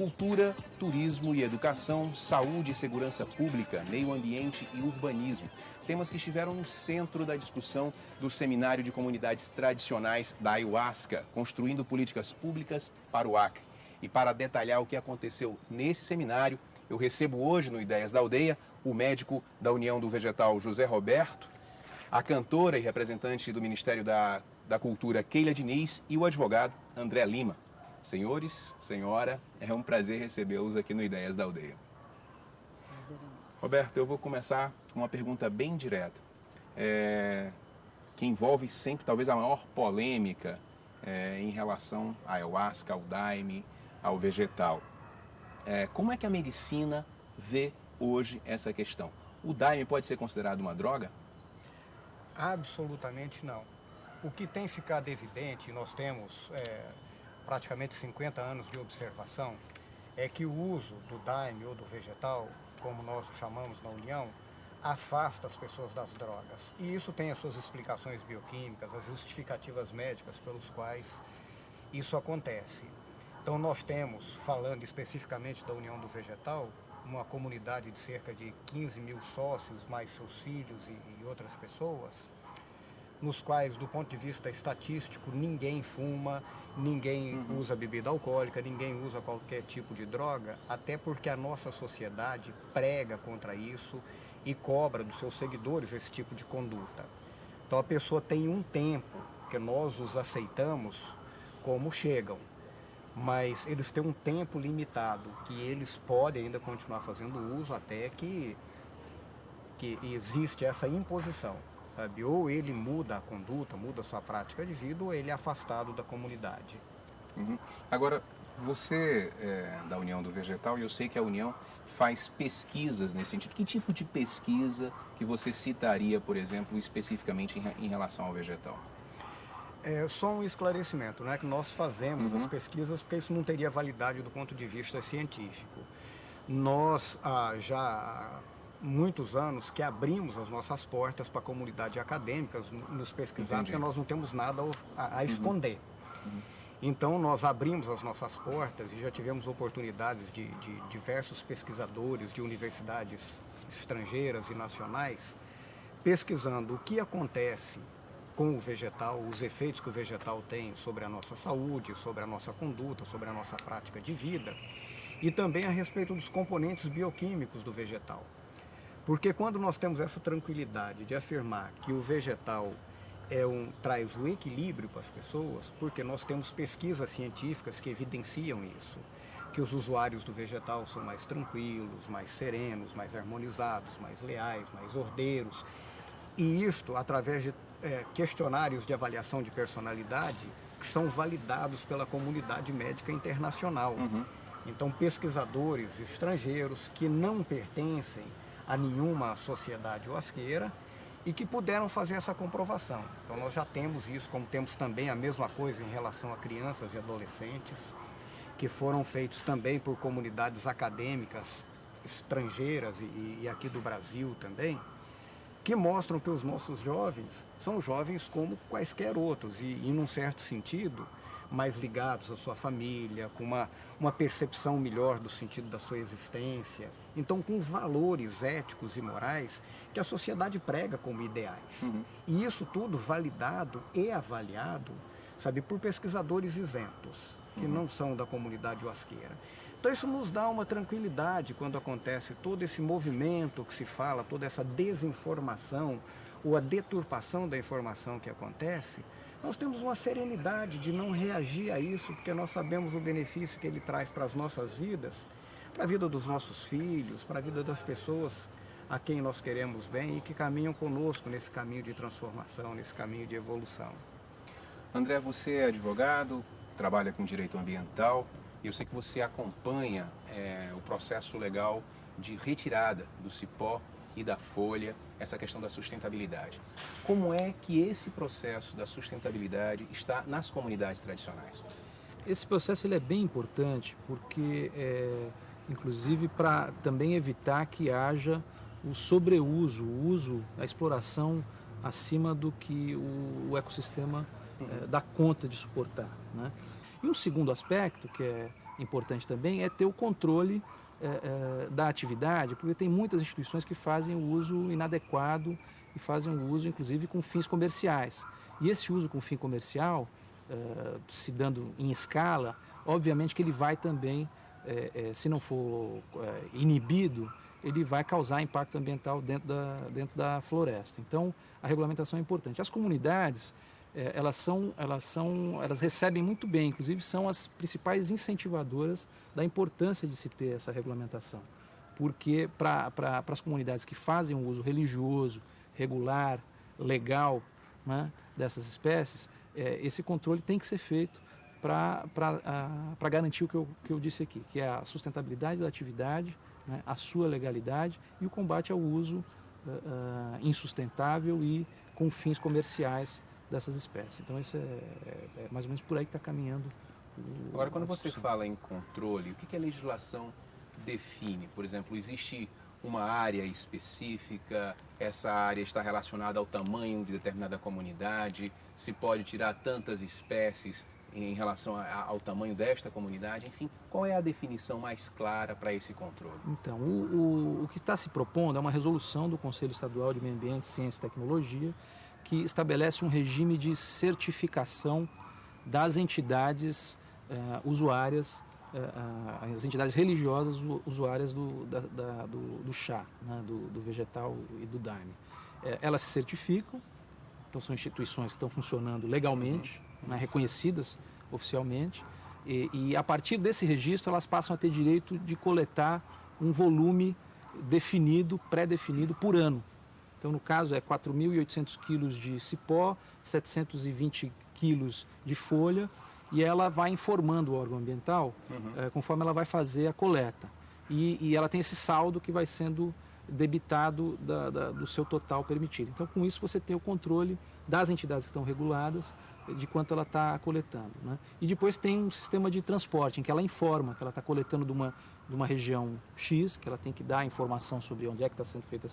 Cultura, turismo e educação, saúde e segurança pública, meio ambiente e urbanismo. Temas que estiveram no centro da discussão do Seminário de Comunidades Tradicionais da Ayahuasca, construindo políticas públicas para o Acre. E para detalhar o que aconteceu nesse seminário, eu recebo hoje no Ideias da Aldeia o médico da União do Vegetal José Roberto, a cantora e representante do Ministério da Cultura Keila Diniz e o advogado André Lima. Senhores, senhora, é um prazer recebê-los aqui no Ideias da Aldeia. Roberto, eu vou começar com uma pergunta bem direta, que envolve sempre talvez a maior polêmica em relação à ayahuasca, ao daime, ao vegetal. Como é que a medicina vê hoje essa questão? O daime pode ser considerado uma droga? Absolutamente não. O que tem ficado evidente, nós temos praticamente 50 anos de observação, é que o uso do daime ou do vegetal, como nós o chamamos na União, afasta as pessoas das drogas. E isso tem as suas explicações bioquímicas, as justificativas médicas pelos quais isso acontece. Então nós temos, falando especificamente da União do Vegetal, uma comunidade de cerca de 15 mil sócios, mais seus filhos e outras pessoas, nos quais, do ponto de vista estatístico, ninguém fuma, ninguém usa bebida alcoólica, ninguém usa qualquer tipo de droga, até porque a nossa sociedade prega contra isso e cobra dos seus seguidores esse tipo de conduta. Então a pessoa tem um tempo que nós os aceitamos como chegam, mas eles têm um tempo limitado que eles podem ainda continuar fazendo uso até que existe essa imposição. Sabe? Ou ele muda a conduta, muda a sua prática de vida, ou ele é afastado da comunidade. Agora, você é da União do Vegetal e eu sei que a União faz pesquisas nesse sentido. Que tipo de pesquisa que você citaria, por exemplo, especificamente em relação ao vegetal? Só um esclarecimento, né, que nós fazemos as pesquisas porque isso não teria validade do ponto de vista científico. Nós já há muitos anos que abrimos as nossas portas para a comunidade acadêmica nos pesquisar, porque nós não temos nada a esconder. Então nós abrimos as nossas portas e já tivemos oportunidades de diversos pesquisadores de universidades estrangeiras e nacionais pesquisando o que acontece com o vegetal, os efeitos que o vegetal tem sobre a nossa saúde, sobre a nossa conduta, sobre a nossa prática de vida e também a respeito dos componentes bioquímicos do vegetal. Porque quando nós temos essa tranquilidade de afirmar que o vegetal traz o equilíbrio para as pessoas, porque nós temos pesquisas científicas que evidenciam isso, que os usuários do vegetal são mais tranquilos, mais serenos, mais harmonizados, mais leais, mais ordeiros, e isto através de questionários de avaliação de personalidade que são validados pela comunidade médica internacional. Então pesquisadores estrangeiros que não pertencem a nenhuma sociedade ayahuasqueira e que puderam fazer essa comprovação. Então nós já temos isso, como temos também a mesma coisa em relação a crianças e adolescentes, que foram feitos também por comunidades acadêmicas estrangeiras e aqui do Brasil também, que mostram que os nossos jovens são jovens como quaisquer outros e, num certo sentido, mais ligados à sua família, com uma percepção melhor do sentido da sua existência, então com valores éticos e morais que a sociedade prega como ideais. E isso tudo validado e avaliado, sabe, por pesquisadores isentos, que não são da comunidade ayahuasqueira. Então isso nos dá uma tranquilidade quando acontece todo esse movimento que se fala, toda essa desinformação ou a deturpação da informação que acontece. Nós temos uma serenidade de não reagir a isso, porque nós sabemos o benefício que ele traz para as nossas vidas, para a vida dos nossos filhos, para a vida das pessoas a quem nós queremos bem e que caminham conosco nesse caminho de transformação, nesse caminho de evolução. André, você é advogado, trabalha com direito ambiental e eu sei que você acompanha o processo legal de retirada do cipó e da folha, essa questão da sustentabilidade. Como é que esse processo da sustentabilidade está nas comunidades tradicionais? Esse processo ele é bem importante porque, inclusive, para também evitar que haja o sobreuso, o uso, a exploração acima do que o ecossistema dá conta de suportar, né? E um segundo aspecto, que é importante também é ter o controle da atividade, porque tem muitas instituições que fazem o uso inadequado e fazem o uso, inclusive, com fins comerciais. E esse uso com fim comercial, se dando em escala, obviamente que ele vai também, se não for inibido, ele vai causar impacto ambiental dentro da floresta. Então, a regulamentação é importante. As comunidades, elas recebem muito bem, inclusive são as principais incentivadoras da importância de se ter essa regulamentação. Porque para as comunidades que fazem um uso religioso, regular, legal, né, dessas espécies, esse controle tem que ser feito para garantir o que eu disse aqui, que é a sustentabilidade da atividade, né, a sua legalidade e o combate ao uso insustentável e com fins comerciais dessas espécies. Então, isso é mais ou menos por aí que está caminhando. Agora, quando você fala em controle, o que a legislação define? Por exemplo, existe uma área específica, essa área está relacionada ao tamanho de determinada comunidade, se pode tirar tantas espécies em relação ao tamanho desta comunidade, enfim, qual é a definição mais clara para esse controle? Então, o que está se propondo é uma resolução do Conselho Estadual de Meio Ambiente, Ciência e Tecnologia, que estabelece um regime de certificação das entidades usuárias, as entidades religiosas usuárias do chá, né, do vegetal e do daime. Elas se certificam, então são instituições que estão funcionando legalmente, né, reconhecidas oficialmente, e a partir desse registro elas passam a ter direito de coletar um volume definido, pré-definido por ano. Então, no caso, é 4.800 quilos de cipó, 720 quilos de folha, e ela vai informando o órgão ambiental conforme ela vai fazer a coleta. E ela tem esse saldo que vai sendo debitado do seu total permitido. Então, com isso, você tem o controle das entidades que estão reguladas, de quanto ela está coletando, né? E depois tem um sistema de transporte, em que ela informa que ela está coletando de uma região X, que ela tem que dar informação sobre onde é que está sendo feita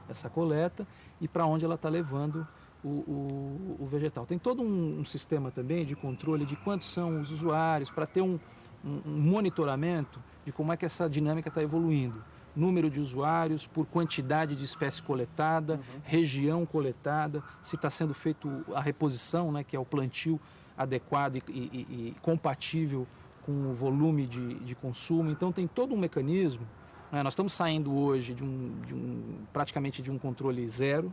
essa coleta e para onde ela está levando o vegetal. Tem todo um sistema também de controle de quantos são os usuários, para ter um monitoramento de como é que essa dinâmica está evoluindo. Número de usuários, por quantidade de espécie coletada, região coletada, se está sendo feito a reposição, né, que é o plantio adequado e compatível com o volume de consumo. Então tem todo um mecanismo. Nós estamos saindo hoje praticamente de um controle zero,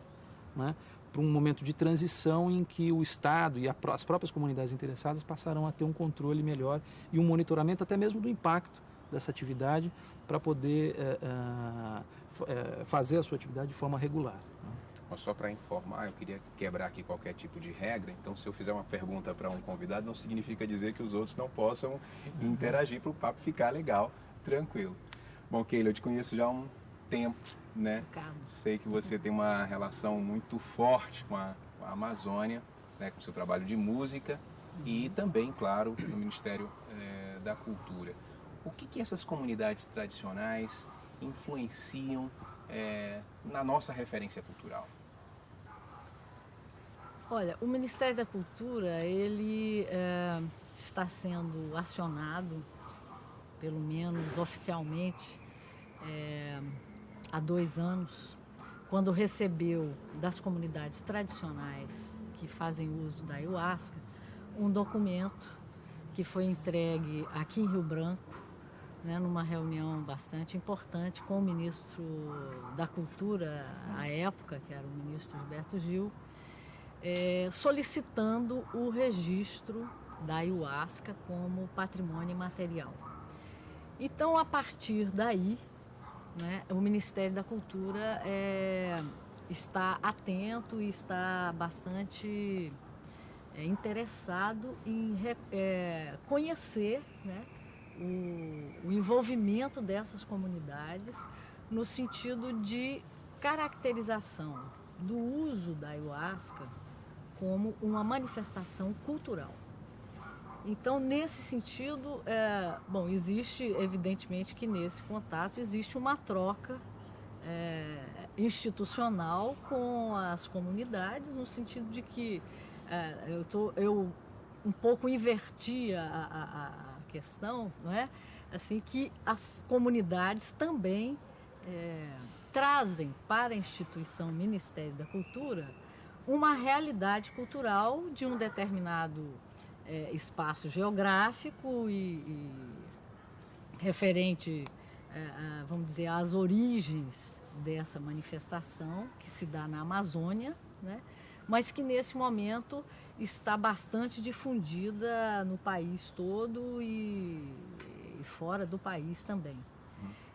né, para um momento de transição em que o Estado e as próprias comunidades interessadas passarão a ter um controle melhor e um monitoramento até mesmo do impacto dessa atividade para poder fazer a sua atividade de forma regular. Só para informar, eu queria quebrar aqui qualquer tipo de regra, então se eu fizer uma pergunta para um convidado, não significa dizer que os outros não possam interagir para o papo ficar legal, tranquilo. Bom, Keila, eu te conheço já há um tempo, né? Sei que você tem uma relação muito forte com a Amazônia, né, com o seu trabalho de música e também, claro, no Ministério da Cultura. O que essas comunidades tradicionais influenciam na nossa referência cultural? Olha, o Ministério da Cultura, ele está sendo acionado, pelo menos oficialmente, há 2 anos, quando recebeu das comunidades tradicionais que fazem uso da ayahuasca, um documento que foi entregue aqui em Rio Branco, né, numa reunião bastante importante com o ministro da Cultura à época, que era o ministro Gilberto Gil, solicitando o registro da ayahuasca como patrimônio imaterial. Então, a partir daí, né, o Ministério da Cultura está atento e está bastante interessado em conhecer, né, o envolvimento dessas comunidades no sentido de caracterização do uso da ayahuasca como uma manifestação cultural. Então, nesse sentido, existe, evidentemente, que nesse contato existe uma troca institucional com as comunidades, no sentido de que eu um pouco inverti a questão, não é? Assim, que as comunidades também trazem para a instituição Ministério da Cultura uma realidade cultural de um determinado espaço geográfico e referente, vamos dizer, às origens dessa manifestação que se dá na Amazônia, né? Mas que nesse momento está bastante difundida no país todo e fora do país também.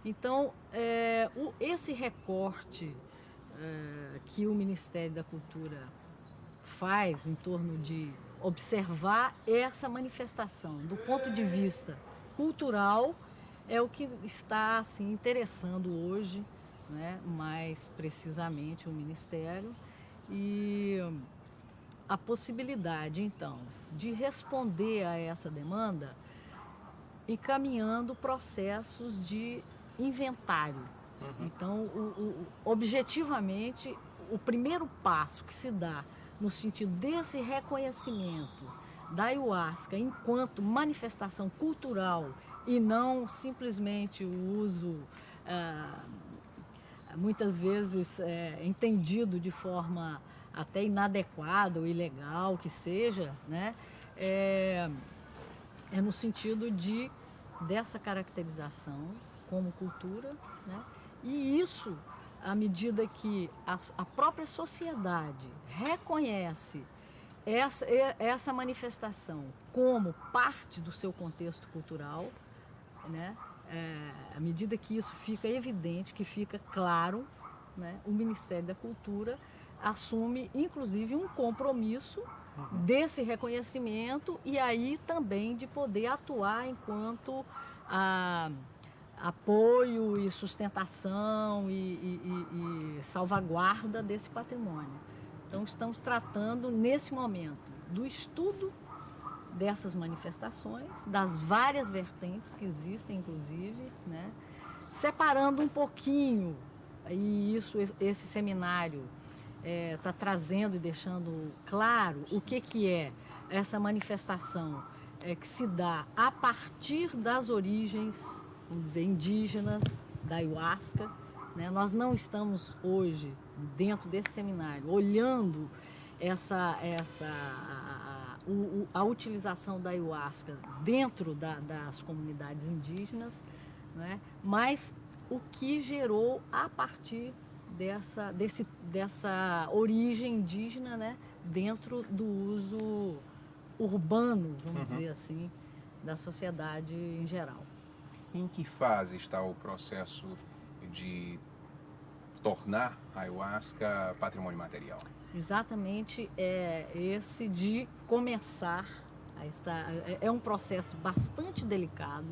Então, esse recorte que o Ministério da Cultura faz em torno de observar essa manifestação do ponto de vista cultural é o que está assim, interessando hoje, né, mais precisamente o Ministério, e a possibilidade então de responder a essa demanda encaminhando processos de inventário. Então, objetivamente, o primeiro passo que se dá no sentido desse reconhecimento da ayahuasca enquanto manifestação cultural e não simplesmente o uso, muitas vezes entendido de forma até inadequada ou ilegal que seja, né? É no sentido dessa caracterização como cultura, né? E isso, à medida que a própria sociedade reconhece essa manifestação como parte do seu contexto cultural, né? À medida que isso fica evidente, que fica claro, né? O Ministério da Cultura assume, inclusive, um compromisso desse reconhecimento e aí também de poder atuar enquanto apoio e sustentação e salvaguarda desse patrimônio. Então, estamos tratando, nesse momento, do estudo dessas manifestações, das várias vertentes que existem, inclusive, né? Separando um pouquinho, e esse seminário está trazendo e deixando claro o que é essa manifestação que se dá a partir das origens, vamos dizer, indígenas da ayahuasca, né? Nós não estamos hoje, dentro desse seminário, olhando a utilização da ayahuasca dentro das comunidades indígenas, né? Mas o que gerou a partir dessa origem indígena, né? Dentro do uso urbano, vamos dizer assim, da sociedade em geral. Em que fase está o processo de tornar a ayahuasca patrimônio material? Exatamente esse de começar a estar. É um processo bastante delicado,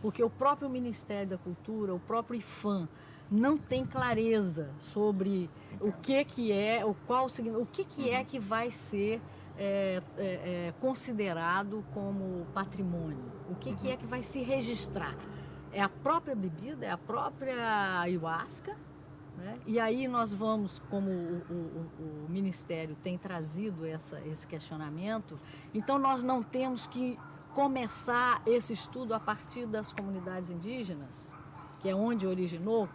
porque o próprio Ministério da Cultura, o próprio IPHAN, não tem clareza sobre o que é, o que é que vai ser considerado como patrimônio, o que é que vai se registrar. É a própria bebida, é a própria ayahuasca, né? E aí nós vamos, como o Ministério tem trazido esse questionamento, então nós não temos que começar esse estudo a partir das comunidades indígenas, que é onde originou,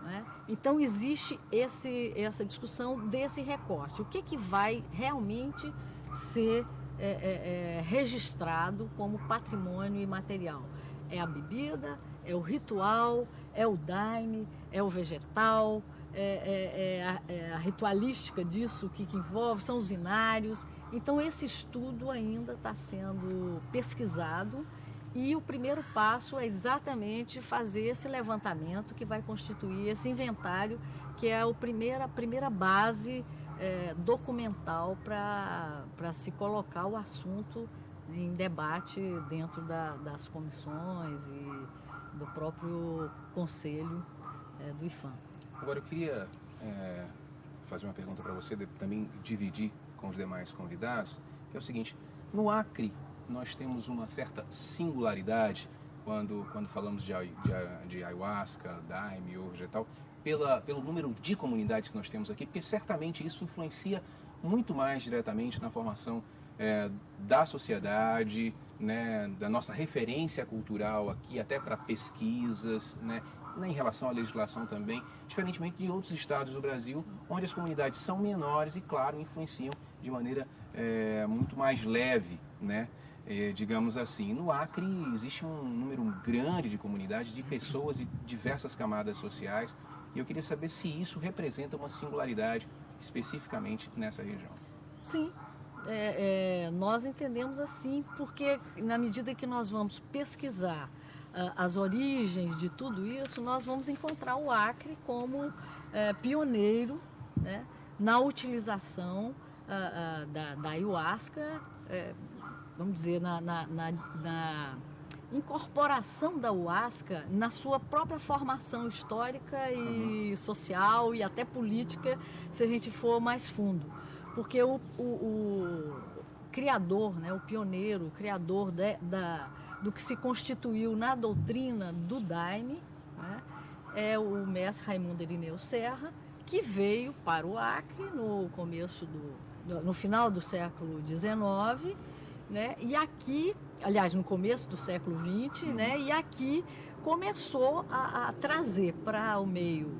né? Então existe essa discussão desse recorte, o que vai realmente ser registrado como patrimônio imaterial. É a bebida, é o ritual, é o daime, é o vegetal, a ritualística disso, o que envolve, são os inários. Então esse estudo ainda está sendo pesquisado e o primeiro passo é exatamente fazer esse levantamento que vai constituir esse inventário, que é a primeira base documental para se colocar o assunto em debate dentro das comissões e do próprio conselho do IPHAN. Agora eu queria fazer uma pergunta para você, também dividir com os demais convidados, que é o seguinte: no Acre nós temos uma certa singularidade quando falamos de ayahuasca, daime ou vegetal, pelo número de comunidades que nós temos aqui, porque certamente isso influencia muito mais diretamente na formação da sociedade, né, da nossa referência cultural aqui, até para pesquisas, né, em relação à legislação também, diferentemente de outros estados do Brasil, onde as comunidades são menores e, claro, influenciam de maneira muito mais leve, né? Digamos assim. No Acre existe um número grande de comunidades, de pessoas e diversas camadas sociais, e eu queria saber se isso representa uma singularidade especificamente nessa região. Sim, nós entendemos assim, porque na medida que nós vamos pesquisar as origens de tudo isso, nós vamos encontrar o Acre como pioneiro, né, na utilização da ayahuasca, vamos dizer, na incorporação da ayahuasca na sua própria formação histórica e social e até política, se a gente for mais fundo. Porque o criador, né, o pioneiro, o criador do que se constituiu na doutrina do Daime, né, é o mestre Raimundo Irineu Serra, que veio para o Acre no final do século XIX, né, e aqui, aliás, no começo do século XX, né, e aqui começou a trazer para o meio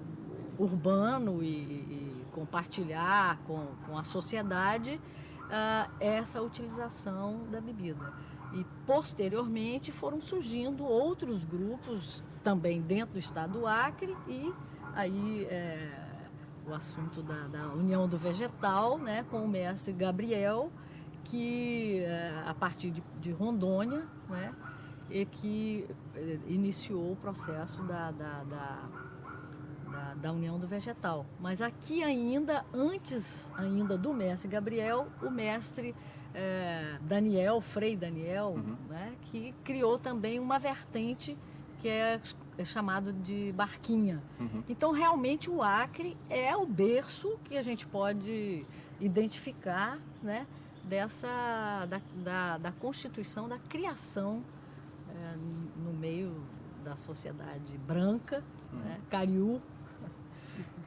urbano e compartilhar com a sociedade essa utilização da bebida. E posteriormente foram surgindo outros grupos também dentro do estado do Acre, e aí o assunto da União do Vegetal, né, com o mestre Gabriel, que a partir de Rondônia, né, e que iniciou o processo da União do Vegetal. Mas aqui ainda, antes ainda do mestre Gabriel, o mestre Frei Daniel, né, que criou também uma vertente que é chamado de barquinha. Então, realmente, o Acre é o berço que a gente pode identificar, né, da constituição, da criação no meio da sociedade branca, né, cariú.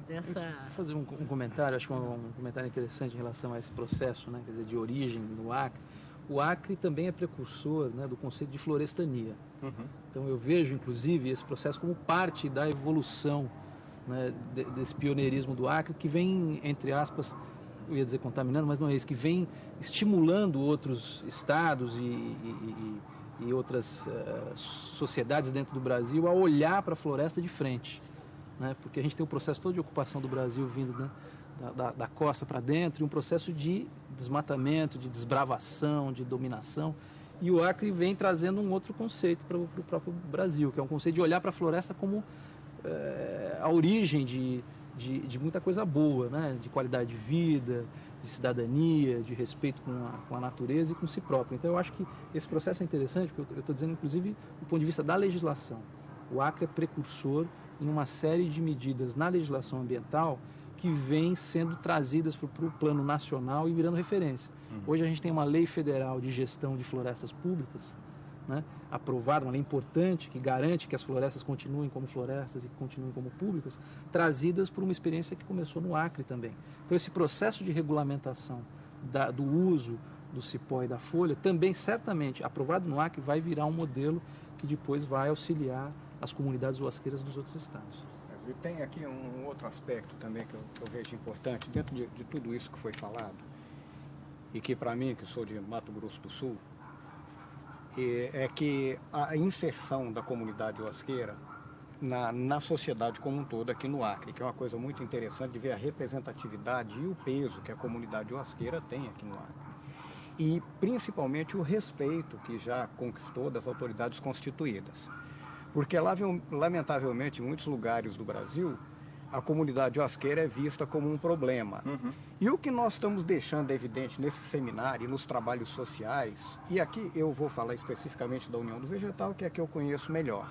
Vou fazer um comentário, acho que um comentário interessante em relação a esse processo, né, quer dizer, de origem no Acre. O Acre também é precursor, né, do conceito de florestania. Então eu vejo, inclusive, esse processo como parte da evolução, né, desse pioneirismo do Acre, que vem, entre aspas, eu ia dizer contaminando, mas não é isso, que vem estimulando outros estados e outras sociedades dentro do Brasil a olhar para a floresta de frente. Né, porque a gente tem um processo todo de ocupação do Brasil vindo, né, da costa para dentro, e um processo de desmatamento, de desbravação, de dominação. E o Acre vem trazendo um outro conceito para o próprio Brasil, que é um conceito de olhar para a floresta como a origem de muita coisa boa, né, de qualidade de vida, de cidadania, de respeito com a natureza e com si próprio. Então eu acho que esse processo é interessante, porque eu estou dizendo, inclusive, do ponto de vista da legislação. O Acre é precursor em uma série de medidas na legislação ambiental que vêm sendo trazidas para o plano nacional e virando referência. Hoje a gente tem uma lei federal de gestão de florestas públicas, né, aprovada, uma lei importante que garante que as florestas continuem como florestas e que continuem como públicas, trazidas por uma experiência que começou no Acre também. Então esse processo de regulamentação do uso do cipó e da folha também, certamente, aprovado no Acre, vai virar um modelo que depois vai auxiliar as comunidades huasqueiras dos outros estados. E tem aqui um outro aspecto também que eu vejo importante, dentro de tudo isso que foi falado, e que para mim, que sou de Mato Grosso do Sul, é que a inserção da comunidade huasqueira na sociedade como um todo aqui no Acre, que é uma coisa muito interessante de ver a representatividade e o peso que a comunidade huasqueira tem aqui no Acre. E principalmente o respeito que já conquistou das autoridades constituídas. Porque, lamentavelmente, em muitos lugares do Brasil, a comunidade huasqueira é vista como um problema. E o que nós estamos deixando evidente nesse seminário e nos trabalhos sociais, e aqui eu vou falar especificamente da União do Vegetal, que é a que eu conheço melhor,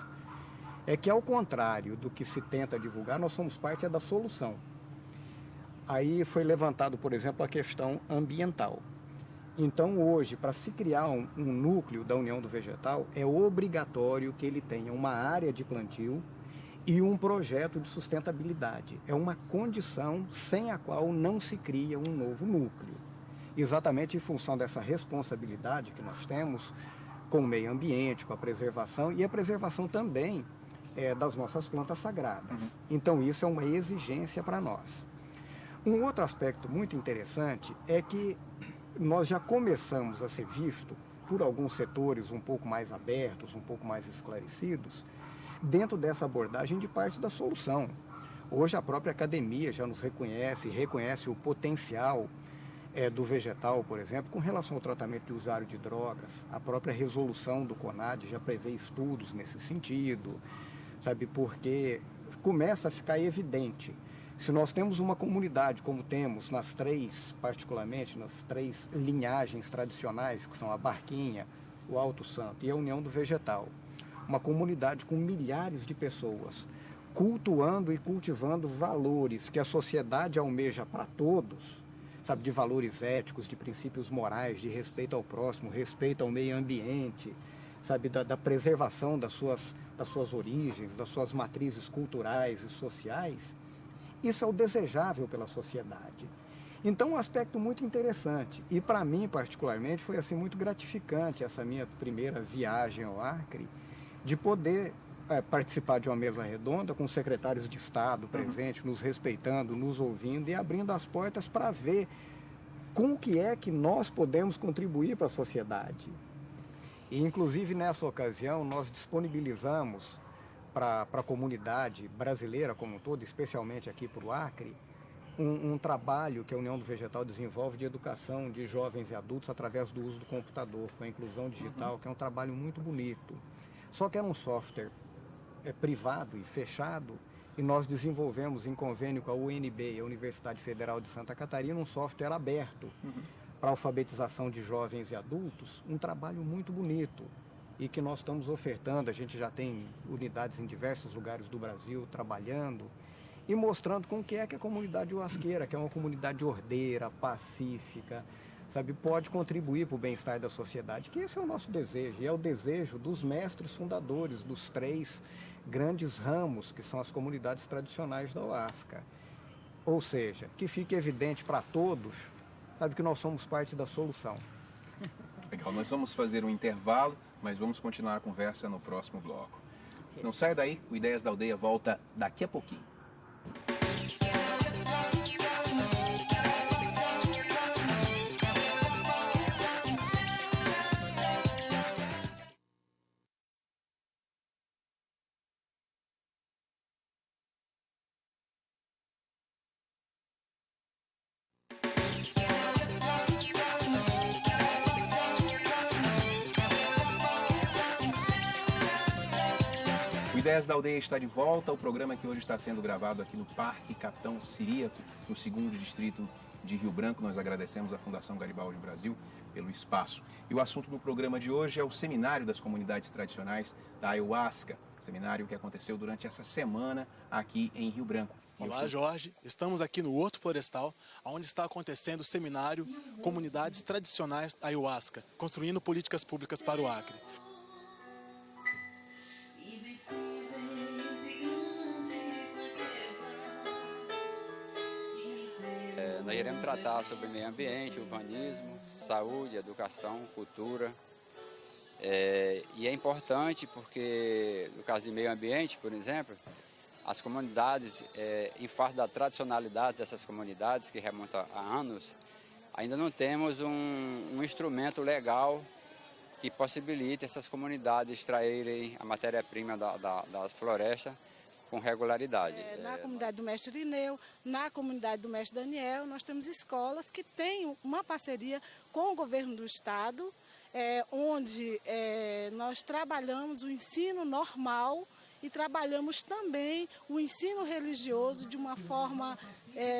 é que, ao contrário do que se tenta divulgar, nós somos parte da solução. Aí foi levantado, por exemplo, a questão ambiental. Então, hoje, para se criar um núcleo da União do Vegetal, é obrigatório que ele tenha uma área de plantio e um projeto de sustentabilidade. É uma condição sem a qual não se cria um novo núcleo. Exatamente em função dessa responsabilidade que nós temos com o meio ambiente, com a preservação e a preservação também das nossas plantas sagradas. Então isso é uma exigência para nós. Um outro aspecto muito interessante é que nós já começamos a ser visto por alguns setores um pouco mais abertos, um pouco mais esclarecidos, dentro dessa abordagem de parte da solução. Hoje a própria academia já nos reconhece o potencial do vegetal, por exemplo, com relação ao tratamento de usuário de drogas. A própria resolução do CONAD já prevê estudos nesse sentido, sabe, porque começa a ficar evidente. Se nós temos uma comunidade, como temos nas três, particularmente nas três linhagens tradicionais, que são a Barquinha, o Alto Santo e a União do Vegetal, uma comunidade com milhares de pessoas cultuando e cultivando valores que a sociedade almeja para todos, sabe, de valores éticos, de princípios morais, de respeito ao próximo, respeito ao meio ambiente, sabe, da preservação das suas origens, das suas matrizes culturais e sociais. Isso é o desejável pela sociedade. Então, um aspecto muito interessante, e para mim particularmente foi assim muito gratificante essa minha primeira viagem ao Acre, de poder participar de uma mesa redonda com secretários de Estado presentes, nos respeitando, nos ouvindo e abrindo as portas para ver com o que é que nós podemos contribuir para a sociedade. E, inclusive, nessa ocasião, nós disponibilizamos para a comunidade brasileira como um todo, especialmente aqui para o Acre, um trabalho que a União do Vegetal desenvolve de educação de jovens e adultos através do uso do computador, com a inclusão digital, que é um trabalho muito bonito. Só que era um software privado e fechado, e nós desenvolvemos em convênio com a UNB, a Universidade Federal de Santa Catarina, um software aberto para alfabetização de jovens e adultos, um trabalho muito bonito e que nós estamos ofertando. A gente já tem unidades em diversos lugares do Brasil trabalhando e mostrando com o que é que a comunidade uasqueira, que é uma comunidade ordeira, pacífica, sabe, pode contribuir para o bem-estar da sociedade, que esse é o nosso desejo, e é o desejo dos mestres fundadores dos três grandes ramos, que são as comunidades tradicionais da Huasca. Ou seja, que fique evidente para todos, sabe, que nós somos parte da solução. Legal, nós vamos fazer um intervalo, mas vamos continuar a conversa no próximo bloco. Não saia daí, o Ideias da Aldeia volta daqui a pouquinho. O Ideias da Aldeia está de volta. O programa que hoje está sendo gravado aqui no Parque Capitão Ciríaco, no 2º Distrito de Rio Branco. Nós agradecemos à Fundação Garibaldi Brasil pelo espaço. E o assunto do programa de hoje é o Seminário das Comunidades Tradicionais da Ayahuasca, seminário que aconteceu durante essa semana aqui em Rio Branco. Olá, Jorge. Estamos aqui no Horto Florestal, onde está acontecendo o seminário Comunidades Tradicionais da Ayahuasca, construindo políticas públicas para o Acre. Nós iremos tratar sobre meio ambiente, urbanismo, saúde, educação, cultura. E é importante porque, no caso de meio ambiente, por exemplo, as comunidades, em face da tradicionalidade dessas comunidades, que remonta a anos, ainda não temos um instrumento legal que possibilite essas comunidades extraírem a matéria-prima das florestas com regularidade. Na comunidade do mestre Irineu, na comunidade do mestre Daniel, nós temos escolas que têm uma parceria com o governo do estado, onde nós trabalhamos o ensino normal e trabalhamos também o ensino religioso de uma forma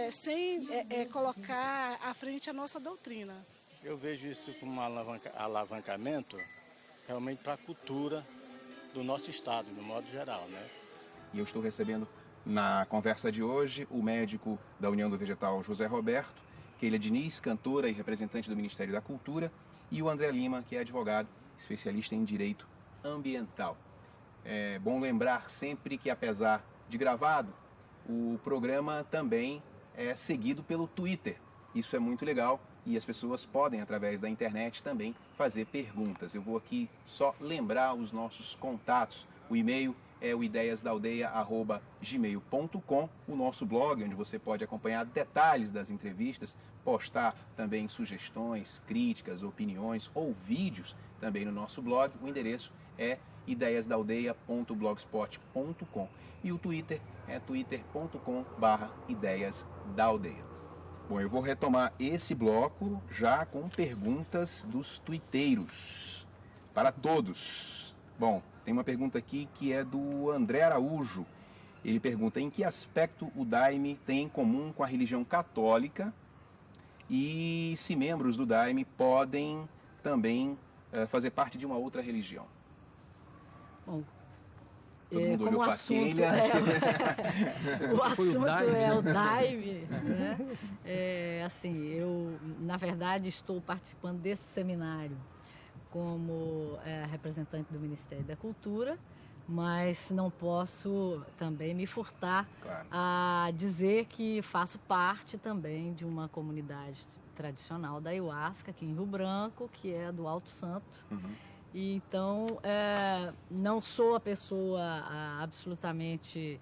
sem colocar à frente a nossa doutrina. Eu vejo isso como um alavancamento realmente para a cultura do nosso estado, no modo geral, né? E eu estou recebendo na conversa de hoje o médico da União do Vegetal, José Roberto, Keila Diniz, cantora e representante do Ministério da Cultura, e o André Lima, que é advogado, especialista em direito ambiental. É bom lembrar sempre que, apesar de gravado, o programa também é seguido pelo Twitter. Isso é muito legal e as pessoas podem, através da internet, também fazer perguntas. Eu vou aqui só lembrar os nossos contatos. O e-mail é o ideiasdaaldeia@gmail.com, o nosso blog, onde você pode acompanhar detalhes das entrevistas, postar também sugestões, críticas, opiniões ou vídeos também no nosso blog. O endereço é ideiasdaaldeia.blogspot.com e o Twitter é twitter.com/ideiasdaaldeia. Bom, eu vou retomar esse bloco já com perguntas dos tuiteiros para todos. Bom, tem uma pergunta aqui que é do André Araújo. Ele pergunta: em que aspecto o Daime tem em comum com a religião católica e se membros do Daime podem também fazer parte de uma outra religião? Bom, Todo mundo como olhou o pra assunto, Keila. o assunto Daime. é o Daime, né? Assim, eu, na verdade, estou participando desse seminário como representante do Ministério da Cultura, mas não posso também me furtar Claro. a dizer que faço parte também de uma comunidade tradicional da Ayahuasca, aqui em Rio Branco, que é do Alto Santo. Uhum. E então, não sou a pessoa absolutamente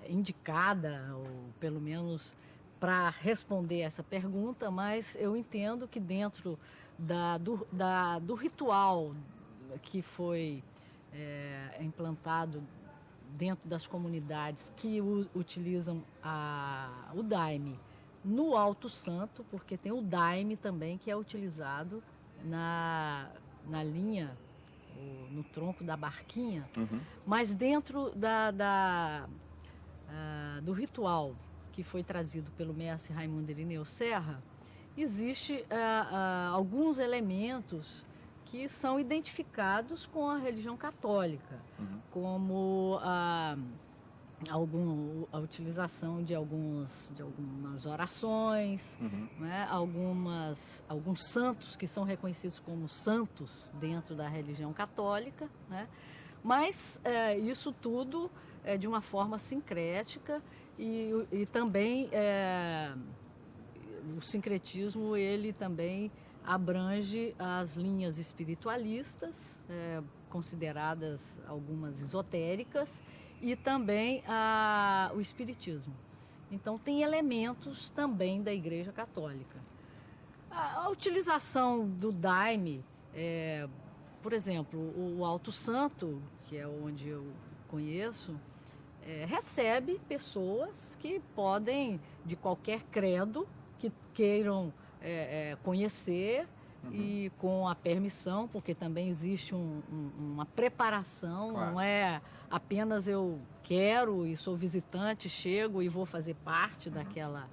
indicada, ou pelo menos para responder essa pergunta, mas eu entendo que dentro do ritual que foi implantado dentro das comunidades que utilizam o Daime no Alto Santo, porque tem o Daime também que é utilizado na linha, no tronco da barquinha, Uhum. mas dentro do ritual que foi trazido pelo mestre Raimundo Irineu Serra, existe alguns elementos que são identificados com a religião católica, como a utilização de algumas orações, né? Alguns santos que são reconhecidos como santos dentro da religião católica, né? Mas isso tudo é de uma forma sincrética e também o sincretismo ele também abrange as linhas espiritualistas, consideradas algumas esotéricas, e também o espiritismo. Então tem elementos também da Igreja Católica. A utilização do Daime, por exemplo, o Alto Santo, que é onde eu conheço, recebe pessoas que podem, de qualquer credo, que queiram conhecer, e com a permissão, porque também existe uma preparação, Claro. não é apenas eu quero e sou visitante, chego e vou fazer parte daquela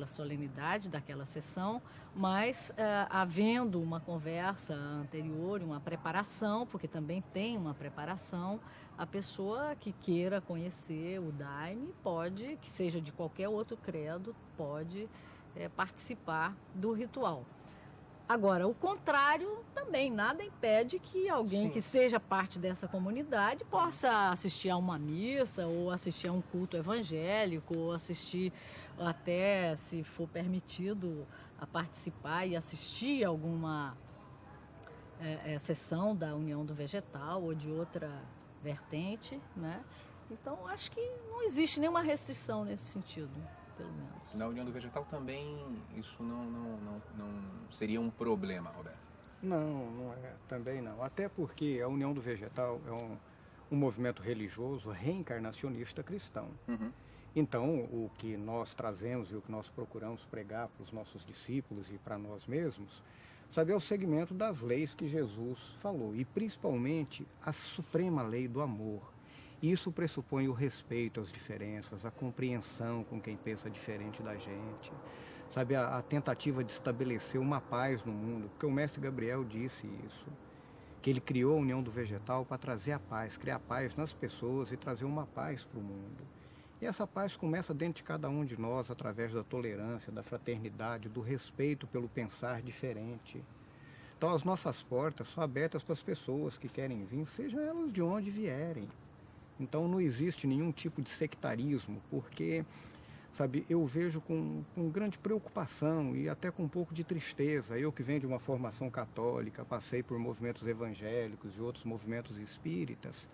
solenidade, daquela sessão, mas havendo uma conversa anterior, uma preparação, porque também tem uma preparação, a pessoa que queira conhecer o Daime pode, que seja de qualquer outro credo, pode participar do ritual. Agora, o contrário também, nada impede que alguém que seja parte dessa comunidade possa assistir a uma missa, ou assistir a um culto evangélico, ou assistir até, se for permitido, a participar e assistir a alguma sessão da União do Vegetal ou de outra vertente, né? Então, acho que não existe nenhuma restrição nesse sentido, pelo menos. Na União do Vegetal também isso não seria um problema, Roberto? Não é, também não. Até porque a União do Vegetal é um movimento religioso reencarnacionista cristão. Uhum. Então, o que nós trazemos e o que nós procuramos pregar para os nossos discípulos e para nós mesmos, sabe, é o segmento das leis que Jesus falou, e principalmente a suprema lei do amor. Isso pressupõe o respeito às diferenças, a compreensão com quem pensa diferente da gente, sabe, a tentativa de estabelecer uma paz no mundo, porque o mestre Gabriel disse isso, que ele criou a União do Vegetal para trazer a paz, criar paz nas pessoas e trazer uma paz para o mundo. E essa paz começa dentro de cada um de nós, através da tolerância, da fraternidade, do respeito pelo pensar diferente. Então as nossas portas são abertas para as pessoas que querem vir, sejam elas de onde vierem. Então não existe nenhum tipo de sectarismo, porque, sabe, eu vejo com grande preocupação e até com um pouco de tristeza. Eu que venho de uma formação católica, passei por movimentos evangélicos e outros movimentos espíritas,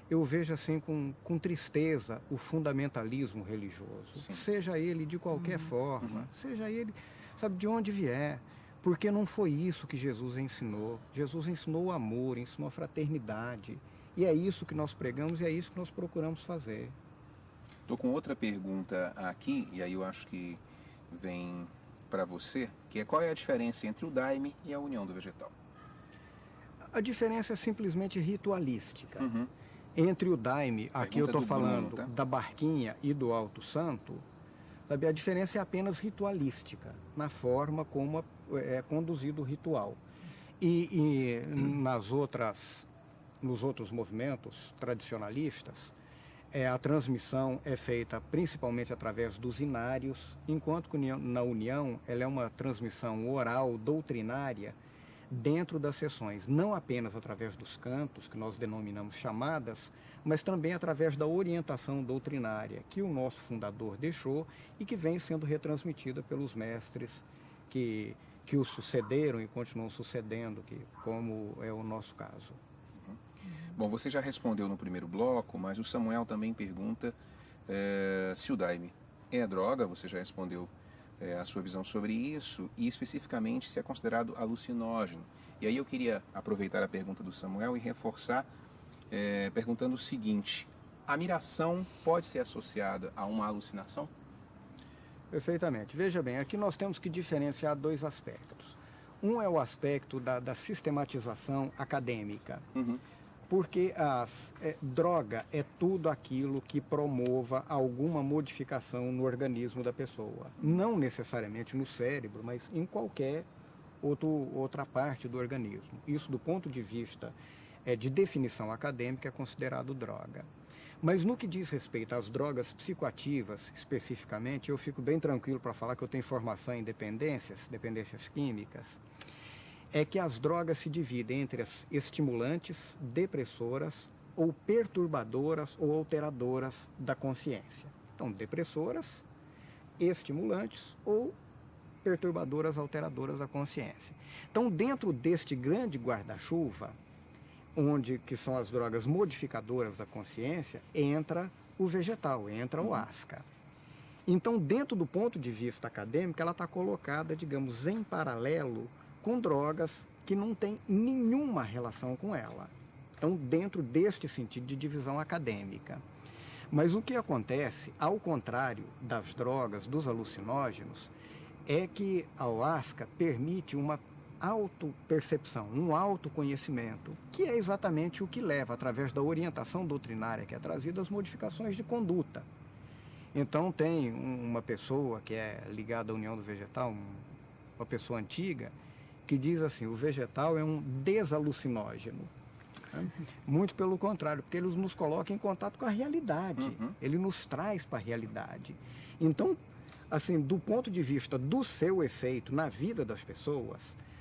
eu vejo assim com tristeza o fundamentalismo religioso, Sim. seja ele de qualquer forma, seja ele, sabe, de onde vier, porque não foi isso que Jesus ensinou. Jesus ensinou o amor, ensinou a fraternidade, e é isso que nós pregamos e é isso que nós procuramos fazer. Estou com outra pergunta aqui, e aí eu acho que vem para você, que é qual é a diferença entre o Daime e a União do Vegetal? A diferença é simplesmente ritualística. Entre o Daime, aqui eu estou falando Bruno, tá? da Barquinha e do Alto Santo, sabe, a diferença é apenas ritualística, na forma como é conduzido o ritual. E nos outros movimentos tradicionalistas, a transmissão é feita principalmente através dos inários, enquanto que na União ela é uma transmissão oral, doutrinária, dentro das sessões, não apenas através dos cantos, que nós denominamos chamadas, mas também através da orientação doutrinária que o nosso fundador deixou e que vem sendo retransmitida pelos mestres que o sucederam e continuam sucedendo, como é o nosso caso. Bom, você já respondeu no primeiro bloco, mas o Samuel também pergunta se o Daime é droga, você já respondeu a sua visão sobre isso, e especificamente se é considerado alucinógeno. E aí eu queria aproveitar a pergunta do Samuel e reforçar, perguntando o seguinte: a miração pode ser associada a uma alucinação? Perfeitamente. Veja bem, aqui nós temos que diferenciar dois aspectos. Um é o aspecto da sistematização acadêmica. Porque droga é tudo aquilo que promova alguma modificação no organismo da pessoa. Não necessariamente no cérebro, mas em qualquer outra parte do organismo. Isso, do ponto de vista de definição acadêmica, é considerado droga. Mas no que diz respeito às drogas psicoativas, especificamente, eu fico bem tranquilo para falar que eu tenho formação em dependências químicas, é que as drogas se dividem entre as estimulantes, depressoras ou perturbadoras ou alteradoras da consciência. Então, depressoras, estimulantes ou perturbadoras, alteradoras da consciência. Então, dentro deste grande guarda-chuva, que são as drogas modificadoras da consciência, entra o vegetal, entra o asca. Então, dentro do ponto de vista acadêmico, ela está colocada, digamos, em paralelo com drogas que não têm nenhuma relação com ela. Então, dentro deste sentido de divisão acadêmica. Mas o que acontece, ao contrário das drogas, dos alucinógenos, é que a ayahuasca permite uma autopercepção, um autoconhecimento, que é exatamente o que leva, através da orientação doutrinária que é trazida, às modificações de conduta. Então, tem uma pessoa que é ligada à União do Vegetal, uma pessoa antiga, que diz assim: o vegetal é um desalucinógeno. Muito pelo contrário, porque ele nos coloca em contato com a realidade, ele nos traz para a realidade. Então, assim, do ponto de vista do seu efeito na vida das pessoas,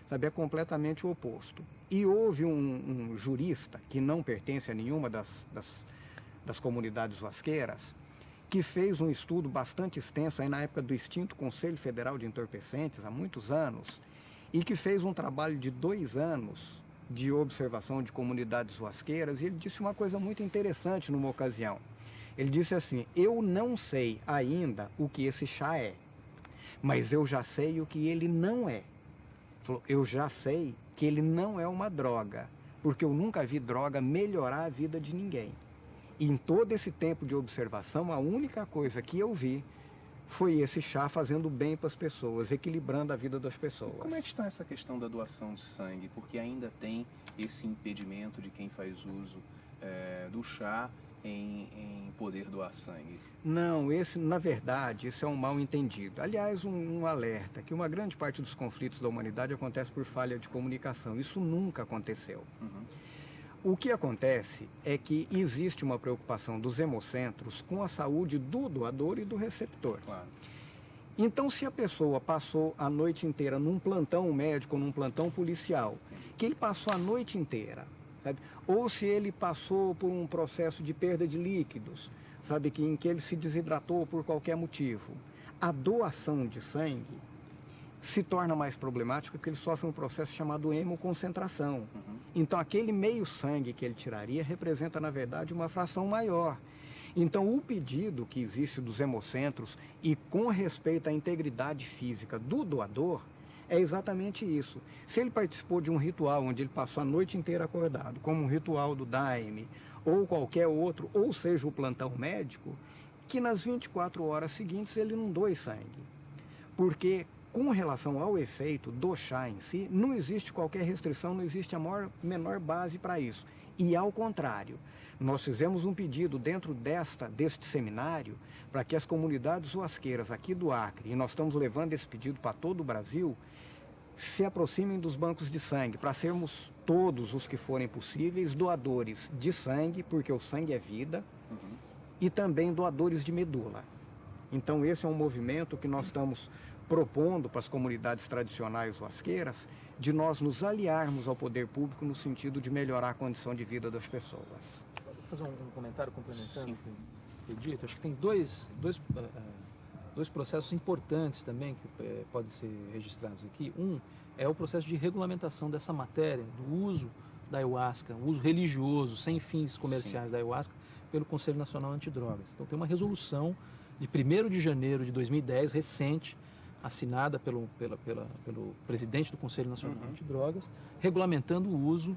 sabe, é completamente o oposto. E houve um jurista, que não pertence a nenhuma das comunidades huasqueiras, que fez um estudo bastante extenso aí na época do extinto Conselho Federal de Entorpecentes, há muitos anos, e que fez um trabalho de 2 anos de observação de comunidades huasqueiras, e ele disse uma coisa muito interessante numa ocasião. Ele disse assim: eu não sei ainda o que esse chá é, mas eu já sei o que ele não é. Ele falou: eu já sei que ele não é uma droga, porque eu nunca vi droga melhorar a vida de ninguém. E em todo esse tempo de observação, a única coisa que eu vi foi esse chá fazendo bem para as pessoas, equilibrando a vida das pessoas. Como é que está essa questão da doação de sangue? Porque ainda tem esse impedimento de quem faz uso do chá em poder doar sangue. Não, na verdade, isso é um mal entendido. Aliás, um alerta, que uma grande parte dos conflitos da humanidade acontece por falha de comunicação. Isso nunca aconteceu. O que acontece é que existe uma preocupação dos hemocentros com a saúde do doador e do receptor. Claro. Então, se a pessoa passou a noite inteira num plantão médico ou num plantão policial, que ele passou a noite inteira, sabe? Ou se ele passou por um processo de perda de líquidos, sabe, em que ele se desidratou por qualquer motivo. A doação de sangue se torna mais problemática porque ele sofre um processo chamado hemoconcentração. Então, aquele meio sangue que ele tiraria representa, na verdade, uma fração maior. Então, o pedido que existe dos hemocentros e com respeito à integridade física do doador é exatamente isso. Se ele participou de um ritual onde ele passou a noite inteira acordado, como um ritual do Daime ou qualquer outro, ou seja, o plantão médico, que nas 24 horas seguintes ele não doe sangue. Porque, com relação ao efeito do chá em si, não existe qualquer restrição, não existe a menor base para isso. E ao contrário, nós fizemos um pedido dentro deste seminário para que as comunidades huasqueiras aqui do Acre, e nós estamos levando esse pedido para todo o Brasil, se aproximem dos bancos de sangue, para sermos todos os que forem possíveis doadores de sangue, porque o sangue é vida, e também doadores de medula. Então esse é um movimento que nós estamos propondo para as comunidades tradicionais huasqueiras, de nós nos aliarmos ao poder público no sentido de melhorar a condição de vida das pessoas. Vou fazer um comentário complementando o que foi dito. Acho que tem dois processos importantes também que podem ser registrados aqui. Um é o processo de regulamentação dessa matéria, do uso da ayahuasca, o uso religioso, sem fins comerciais da ayahuasca, pelo Conselho Nacional Antidrogas. Então tem uma resolução de 1º de janeiro de 2010, recente, assinada pelo presidente do Conselho Nacional Antidrogas, regulamentando o uso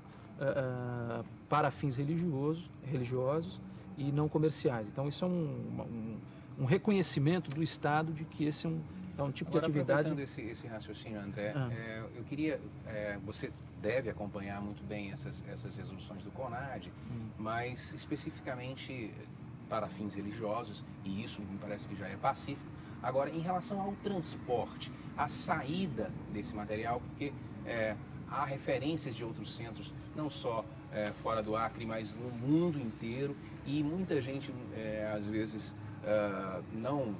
para fins religiosos e não comerciais. Então isso é um reconhecimento do Estado de que esse é um tipo de atividade... Aproveitando esse raciocínio, André, eu queria... você deve acompanhar muito bem essas resoluções do CONAD, mas especificamente para fins religiosos, e isso me parece que já é pacífico. Agora, em relação ao transporte, a saída desse material, porque há referências de outros centros, não só fora do Acre, mas no mundo inteiro, e muita gente, às vezes, não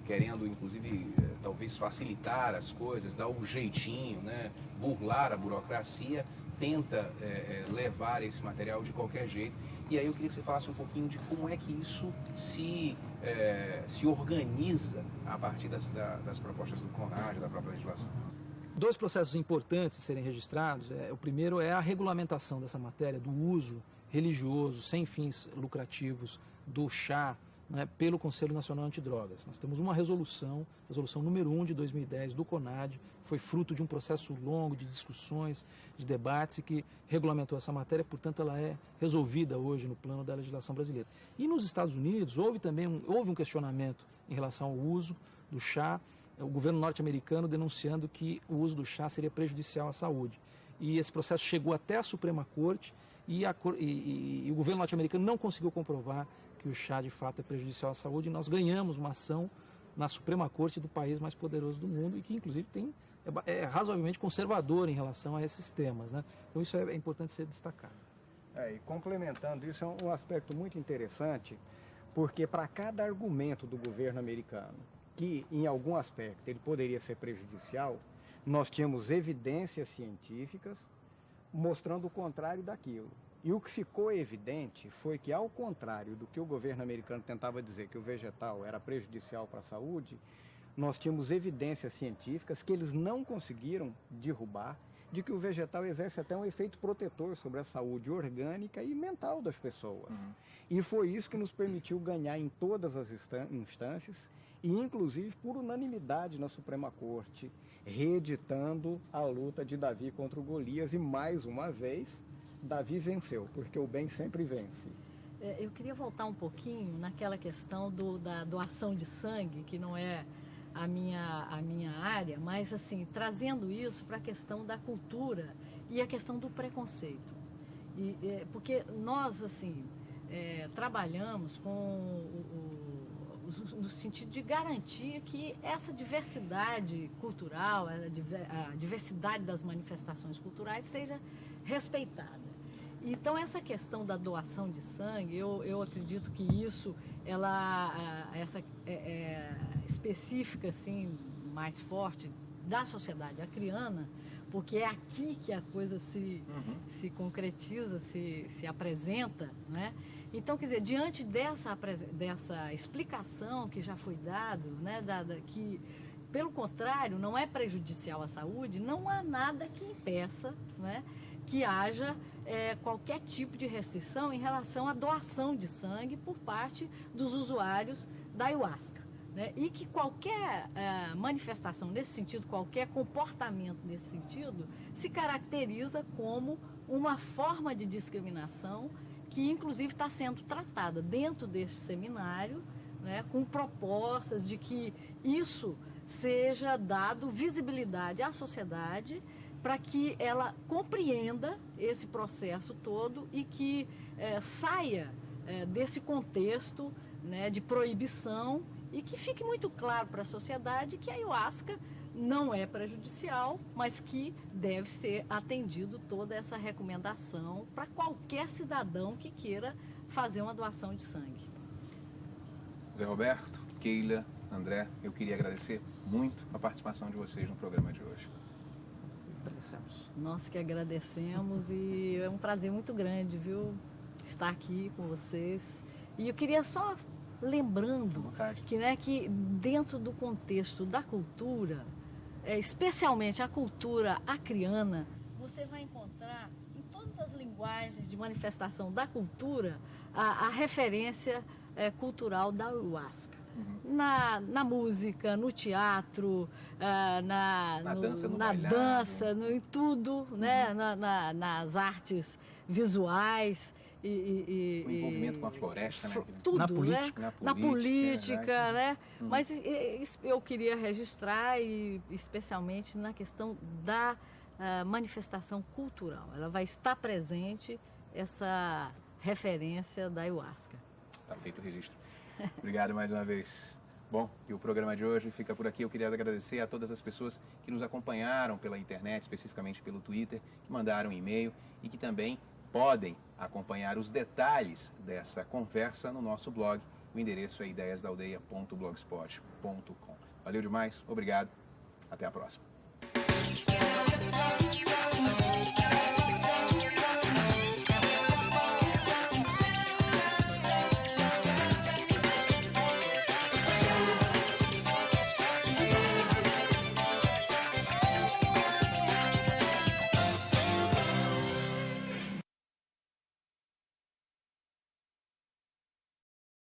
querendo, inclusive, talvez facilitar as coisas, dar um jeitinho, né, burlar a burocracia, tenta levar esse material de qualquer jeito. E aí eu queria que você falasse um pouquinho de como é que isso se organiza a partir das propostas do CONAD, da própria legislação. Dois processos importantes a serem registrados. O primeiro é a regulamentação dessa matéria, do uso religioso, sem fins lucrativos, do chá, né, pelo Conselho Nacional Antidrogas. Nós temos uma resolução número 1 de 2010 do CONAD, foi fruto de um processo longo de discussões, de debates, e que regulamentou essa matéria, portanto ela é resolvida hoje no plano da legislação brasileira. E nos Estados Unidos houve um questionamento em relação ao uso do chá, o governo norte-americano denunciando que o uso do chá seria prejudicial à saúde. E esse processo chegou até a Suprema Corte e o governo norte-americano não conseguiu comprovar que o chá de fato é prejudicial à saúde, e nós ganhamos uma ação na Suprema Corte do país mais poderoso do mundo e que inclusive é razoavelmente conservador em relação a esses temas, né? Então isso é importante ser destacado. E complementando, isso é um aspecto muito interessante, porque para cada argumento do governo americano que em algum aspecto ele poderia ser prejudicial, nós tínhamos evidências científicas mostrando o contrário daquilo. E o que ficou evidente foi que, ao contrário do que o governo americano tentava dizer, que o vegetal era prejudicial para a saúde, nós tínhamos evidências científicas que eles não conseguiram derrubar, de que o vegetal exerce até um efeito protetor sobre a saúde orgânica e mental das pessoas. E foi isso que nos permitiu ganhar em todas as instâncias, e inclusive por unanimidade na Suprema Corte, reeditando a luta de Davi contra o Golias, e mais uma vez Davi venceu, porque o bem sempre vence. Eu queria voltar um pouquinho naquela questão da doação de sangue, que não é a minha área, mas assim, trazendo isso para a questão da cultura e a questão do preconceito. Porque nós, assim, trabalhamos no sentido de garantir que essa diversidade cultural, a diversidade das manifestações culturais seja respeitada. Então, essa questão da doação de sangue, eu acredito que isso, essa específica, assim, mais forte da sociedade acreana, porque é aqui que a coisa se concretiza, se apresenta, né? Então, quer dizer, diante dessa explicação que já foi dado, né, que, pelo contrário, não é prejudicial à saúde, não há nada que impeça, né, que haja qualquer tipo de restrição em relação à doação de sangue por parte dos usuários da ayahuasca, né, e que qualquer manifestação nesse sentido, qualquer comportamento nesse sentido, se caracteriza como uma forma de discriminação que, inclusive, está sendo tratada dentro deste seminário, né, com propostas de que isso seja dado visibilidade à sociedade para que ela compreenda esse processo todo e que saia desse contexto, né, de proibição e que fique muito claro para a sociedade que a ayahuasca não é prejudicial, mas que deve ser atendido toda essa recomendação para qualquer cidadão que queira fazer uma doação de sangue. Zé Roberto, Keila, André, eu queria agradecer muito a participação de vocês no programa de hoje. Agradecemos. Nós que agradecemos e é um prazer muito grande, viu, estar aqui com vocês. E eu queria só lembrando que dentro do contexto da cultura, especialmente a cultura acriana, você vai encontrar em todas as linguagens de manifestação da cultura a referência cultural da ayahuasca. Na música, no teatro, na dança, em tudo, né? Nas artes visuais. O envolvimento com a floresta, né? Tudo, na política, né? Na política, né? Mas eu queria registrar, e especialmente na questão da manifestação cultural. Ela vai estar presente, essa referência da ayahuasca. Está feito o registro. Obrigado mais uma vez. Bom, e o programa de hoje fica por aqui. Eu queria agradecer a todas as pessoas que nos acompanharam pela internet, especificamente pelo Twitter, que mandaram e-mail e que também podem acompanhar os detalhes dessa conversa no nosso blog. O endereço é ideiasdaaldeia.blogspot.com. Valeu demais, obrigado, até a próxima.